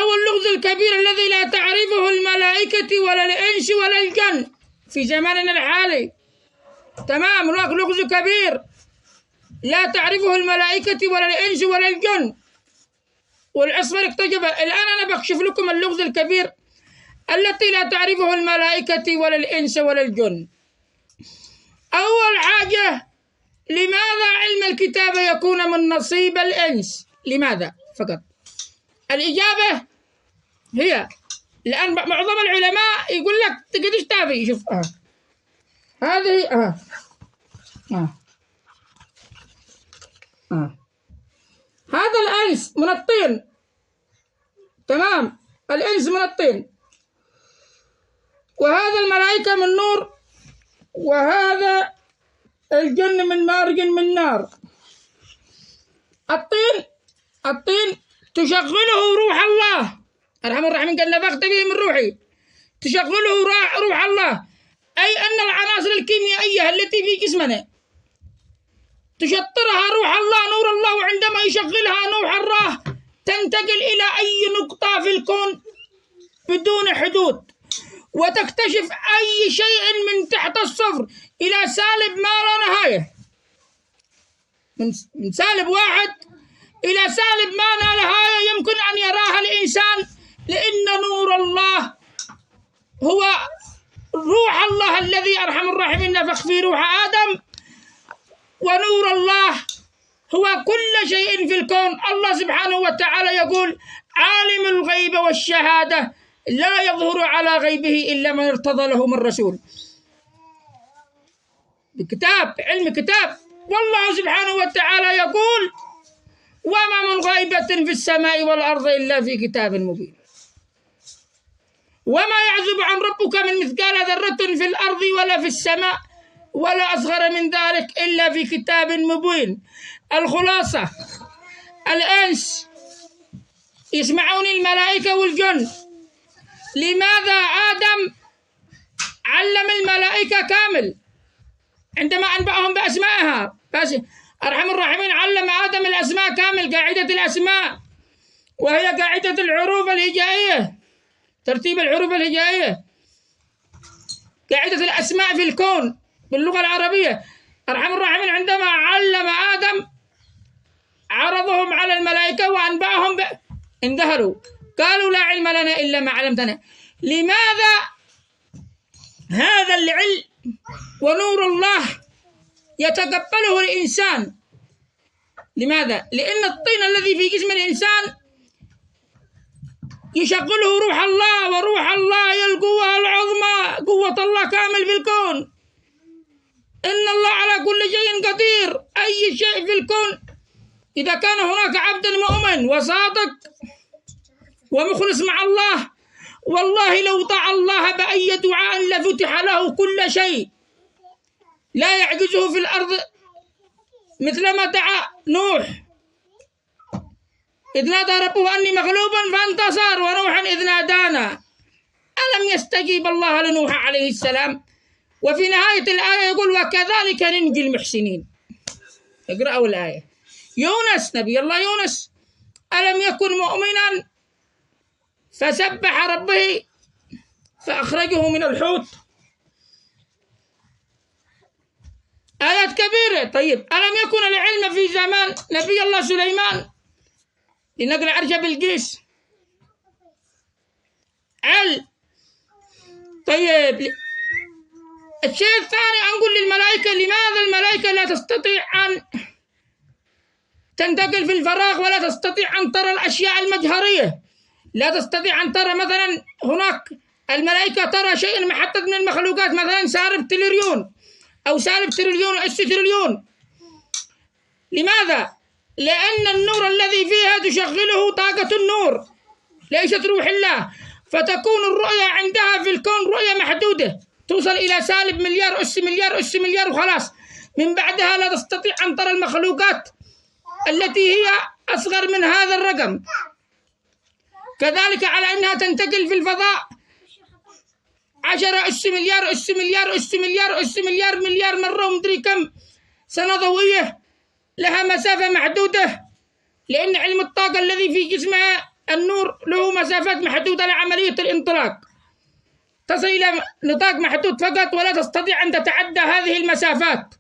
وهو اللغز الكبير الذي لا تعرفه الملائكة ولا الإنس ولا الجن في زماننا الحالي. تمام، هناك لغز كبير لا تعرفه الملائكة ولا الإنس ولا الجن، والعصفور اكتشف. الآن أنا بكشف لكم اللغز الكبير التي لا تعرفه الملائكة ولا الإنس ولا الجن. أول حاجة، لماذا علم الكتابة يكون من نصيب الإنس؟ لماذا فقط؟ الإجابة هي الآن معظم العلماء يقول لك تقدرش تابي. شوف هذه هذا الأنس من الطين. تمام، الإنس من الطين، وهذا الملائكة من نور، وهذا الجن من مارج من نار. الطين تشغله روح الله أرحم الراحمين، قال نفخت به من روحي، تشغله روح الله، أي أن العناصر الكيميائية التي في جسمنا تشطرها روح الله نور الله، وعندما يشغلها نوح الله تنتقل إلى أي نقطة في الكون بدون حدود، وتكتشف أي شيء من تحت الصفر إلى سالب ما لا نهاية، من سالب 1 إلى سالب ما لا نهاية يمكن أن يراها الإنسان، لأن نور الله هو روح الله الذي أرحم الراحمين نفخ في روح آدم، ونور الله هو كل شيء في الكون. الله سبحانه وتعالى يقول عالم الغيب والشهادة لا يظهر على غيبه إلا من ارتضى له من رسول. بكتاب، علم كتاب. والله سبحانه وتعالى يقول وما من غيبة في السماء والأرض إلا في كتاب مبين، وما يعزب عن ربك من مثقال ذرة في الأرض ولا في السماء ولا أصغر من ذلك إلا في كتاب مبين. الخلاصة، الأنس يسمعون الملائكة والجن. لماذا آدم علم الملائكة كامل عندما أنبأهم بأسمائها؟ بس أرحم الراحمين علم آدم الأسماء كامل، قاعدة الأسماء، وهي قاعدة الحروف الهجائية، ترتيب الحروف الهجائية، قاعدة الأسماء في الكون باللغة العربية. أرحم الراحمين عندما علم آدم عرضهم على الملائكة وأنبأهم انذهلوا، قالوا لا علم لنا إلا ما علمتنا. لماذا هذا العلم ونور الله يتقبله الإنسان؟ لماذا؟ لأن الطين الذي في جسم الإنسان يشغله روح الله، وروح الله هي القوة العظمى، قوة الله كامل في الكون. إن الله على كل شيء قدير. أي شيء في الكون إذا كان هناك عبد مؤمن وصادق ومخلص مع الله، والله لو طاع الله بأي دعاء لفتح له كل شيء، لا يعجزه في الأرض، مثلما دعا نوح إذ نادى ربه أني مغلوب فانتصر، ونوحا إذ نادانا ألم يستجيب الله لنوح عليه السلام. وفي نهاية الآية يقول وكذلك ننجي المحسنين. اقرأوا الآية. يونس، نبي الله يونس، ألم يكن مؤمنا فسبح ربه فأخرجه من الحوت. آيات كبيرة. طيب، ألم يكن العلم في زمان نبي الله سليمان لنقل عرش بلقيس؟ طيب، الشيء الثاني أنقول للملائكة، لماذا الملائكة لا تستطيع أن تنتقل في الفراغ ولا تستطيع أن ترى الأشياء المجهرية؟ لا تستطيع أن ترى مثلا هناك الملائكة ترى شيء محدد من المخلوقات، مثلا سالب تريليون أو سالب تريليون أو تريليون. لماذا؟ لأن النور الذي فيها تشغله طاقة النور ليست روح الله، فتكون الرؤية عندها في الكون رؤية محدودة توصل إلى سالب مليار أس مليار أس مليار وخلاص. من بعدها لا تستطيع أن ترى المخلوقات التي هي أصغر من هذا الرقم. كذلك على أنها تنتقل في الفضاء 10 أس مليار أس مليار أس مليار أس مليار مليار مرة ومدري كم سنة ضوئية، لها مسافة محدودة، لأن علم الطاقة الذي في جسمها النور له مسافات محدودة لعملية الانطلاق، تصل إلى نطاق محدود فقط ولا تستطيع أن تتعدى هذه المسافات.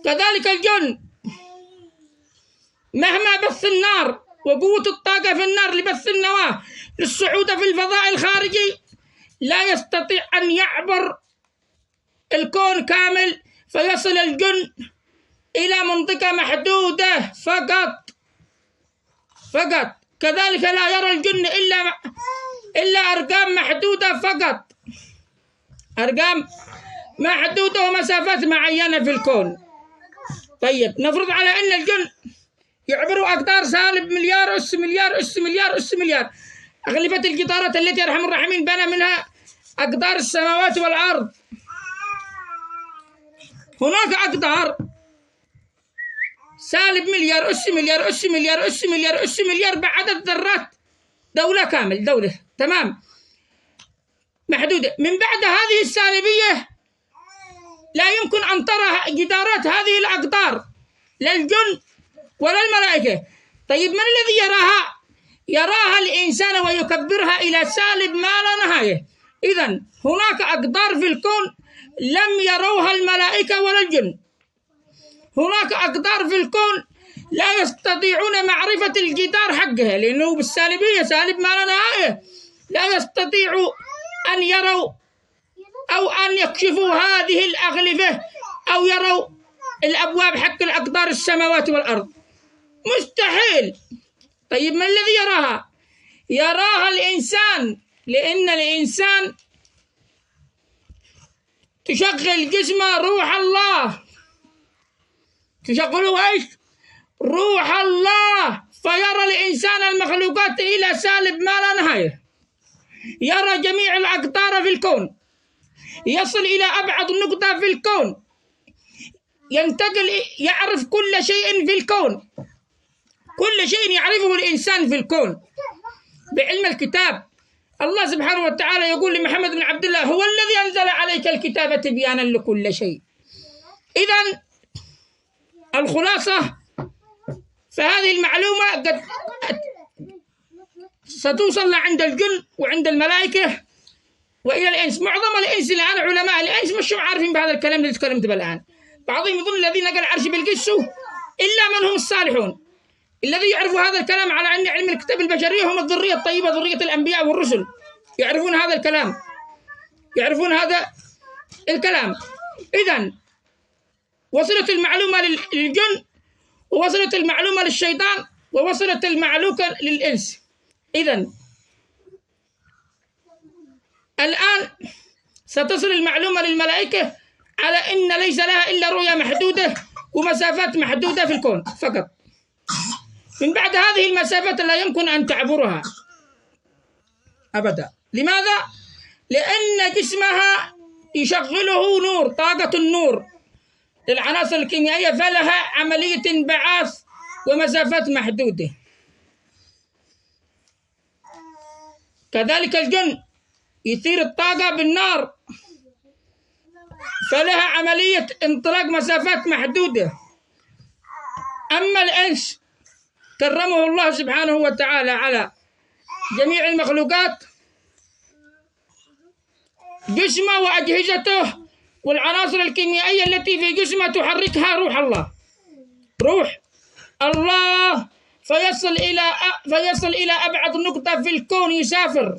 كذلك الجن مهما بث النار وقوة الطاقة في النار لبث النواة للصعود في الفضاء الخارجي لا يستطيع أن يعبر الكون كامل فيصل الجن إلى منطقة محدودة فقط. كذلك لا يرى الجن إلا أرقام محدودة فقط، أرقام محدودة ومسافات معينة في الكون. طيب نفرض على أن الجن يعبروا أقدار سالب مليار أس مليار أس مليار أس مليار، أغلفة الجدارات التي أرحم الراحمين بنى منها أقدار السماوات والأرض. هناك أقدار سالب مليار أس مليار أس مليار أس مليار أس مليار بعدد ذرات دولة كامل، دولة تمام محدودة. من بعد هذه السالبية لا يمكن أن ترى جدارات هذه الأقدار لا الجن ولا الملائكة. طيب من الذي يراها؟ يراها الإنسان ويكبرها إلى سالب ما لا نهاية. إذن هناك أقدار في الكون لم يروها الملائكة ولا الجن. هناك أقدار في الكون لا يستطيعون معرفة الجدار حقها لأنه بالسالبية سالب ما لا نهاية، لا يستطيعوا أن يروا أو أن يكشفوا هذه الأغلفة أو يروا الأبواب حق الأقدار السماوات والأرض، مستحيل. طيب ما الذي يراها؟ يراها الإنسان، لأن الإنسان تشغل جسمه روح الله، تشغله ايش؟ روح الله، فيرى الإنسان المخلوقات إلى سالب ما لا نهاية، يرى جميع الأقطار في الكون، يصل إلى أبعد نقطة في الكون، ينتقل يعرف كل شيء في الكون، كل شيء يعرفه الإنسان في الكون بعلم الكتاب. الله سبحانه وتعالى يقول لمحمد بن عبد الله: هو الذي أنزل عليك الكتاب تبيانا لكل شيء. إذن الخلاصة، فهذه المعلومة قد ستوصل عند الجن وعند الملائكة وإلى الإنس. معظم الإنس الآن علماء الإنس مش عارفين بهذا الكلام اللي تكلمت به الآن. بعضهم يظن الذين نقل العرش بالقسو إلا من هم الصالحون، الذي يعرفوا هذا الكلام على أن علم الكتاب البشرية هم الذرية الطيبة، ذرية الأنبياء والرسل، يعرفون هذا الكلام، يعرفون هذا الكلام. إذن وصلت المعلومة للجن، ووصلت المعلومة للشيطان، ووصلت المعلومة للإنس. إذن الآن ستصل المعلومة للملائكة على أن ليس لها إلا رؤية محدودة ومسافات محدودة في الكون فقط. من بعد هذه المسافات لا يمكن أن تعبرها أبدا. لماذا؟ لأن جسمها يشغله نور، طاقة النور للعناصر الكيميائية، فلها عملية انبعاث ومسافات محدودة. كذلك الجن يثير الطاقة بالنار، فلها عملية انطلاق مسافات محدودة. أما الإنس كرمه الله سبحانه وتعالى على جميع المخلوقات، جسمه وأجهزته والعناصر الكيميائية التي في جسمه تحركها روح الله، روح الله، فيصل إلى أبعد نقطة في الكون، يسافر.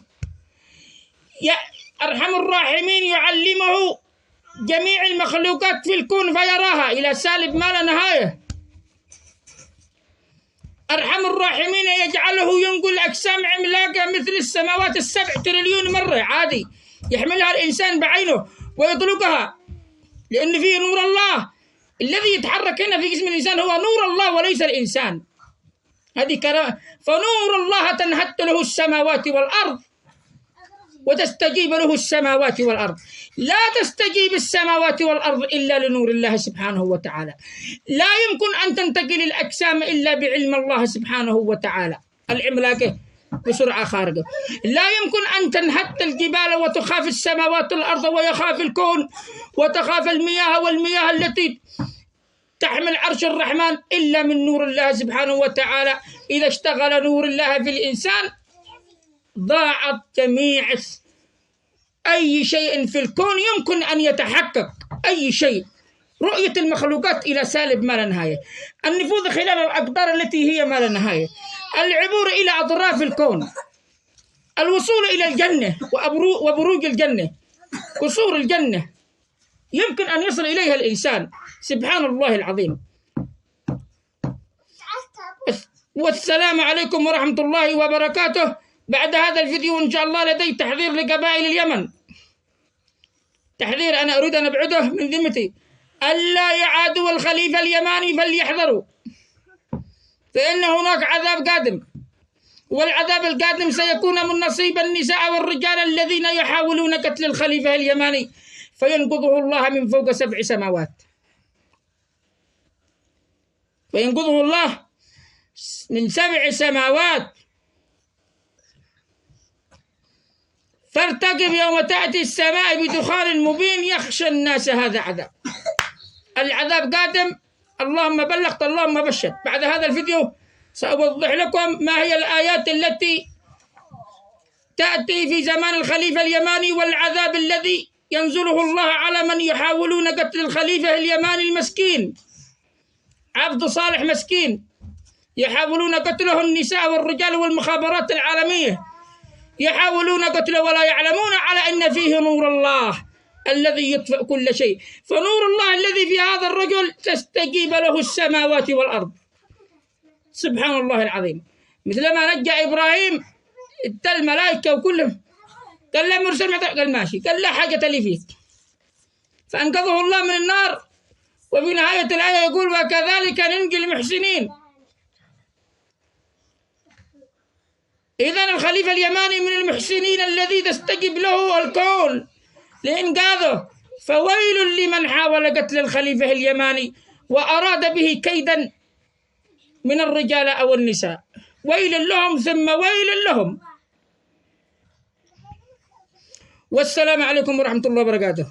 أرحم الراحمين يعلمه جميع المخلوقات في الكون فيراها إلى سالب ما لا نهاية. أرحم الراحمين يجعله ينقل أجسام عملاقة مثل السماوات 7 تريليون مرة عادي، يحملها الإنسان بعينه ويطلقها، لأن فيه نور الله. الذي يتحرك هنا في جسم الإنسان هو نور الله وليس الإنسان. هذه كلام. فنور الله تنهت له السماوات والأرض وتستجيب له السماوات والأرض. لا تستجيب السماوات والأرض إلا لنور الله سبحانه وتعالى. لا يمكن أن تنتقل الأجسام إلا بعلم الله سبحانه وتعالى العملاقة بسرعة خارقة. لا يمكن أن تنهت الجبال وتخاف السماوات والأرض ويخاف الكون وتخاف المياه والمياه التي تحمل عرش الرحمن إلا من نور الله سبحانه وتعالى. إذا اشتغل نور الله في الإنسان ضاعت جميع أي شيء في الكون يمكن أن يتحقق. أي شيء، رؤية المخلوقات إلى سالب ما لا نهاية، النفوذ خلال الأقدار التي هي ما لا نهاية، العبور إلى أطراف الكون، الوصول إلى الجنة وبروج الجنة، قصور الجنة يمكن أن يصل إليها الإنسان. سبحان الله العظيم. والسلام عليكم ورحمة الله وبركاته. بعد هذا الفيديو إن شاء الله لدي تحذير لقبائل اليمن، تحذير أنا أريد أن أبعده من ذمتي، ألا يعادوا الخليفة اليماني فليحذروا، فإن هناك عذاب قادم، والعذاب القادم سيكون من نصيب النساء والرجال الذين يحاولون قتل الخليفة اليماني فينقذه الله من فوق 7 سماوات، فينقذه الله من 7 سماوات. فارتقب يوم تأتي السماء بدخان مبين يخشى الناس هذا عذاب. العذاب قادم. اللهم بلغت اللهم بشر. بعد هذا الفيديو سأوضح لكم ما هي الآيات التي تأتي في زمان الخليفة اليماني والعذاب الذي ينزله الله على من يحاولون قتل الخليفة اليماني المسكين، عبد صالح مسكين، يحاولون قتله النساء والرجال والمخابرات العالمية، يحاولون قتله ولا يعلمون على أن فيه نور الله الذي يطفئ كل شيء. فنور الله الذي في هذا الرجل تستجيب له السماوات والأرض. سبحان الله العظيم. مثلما نجى إبراهيم الملائكة وكلهم، قال له مرسل، قال ماشي، قال لا حاجة لي فيك، فأنقذه الله من النار. وفي نهاية الآية يقول وكذلك ننجي المحسنين. إذن الخليفة اليماني من المحسنين الذي تستجب له الكون لإنقاذه. فويل لمن حاول قتل الخليفة اليماني وأراد به كيدا من الرجال أو النساء. ويل لهم ثم ويل لهم. والسلام عليكم ورحمة الله وبركاته.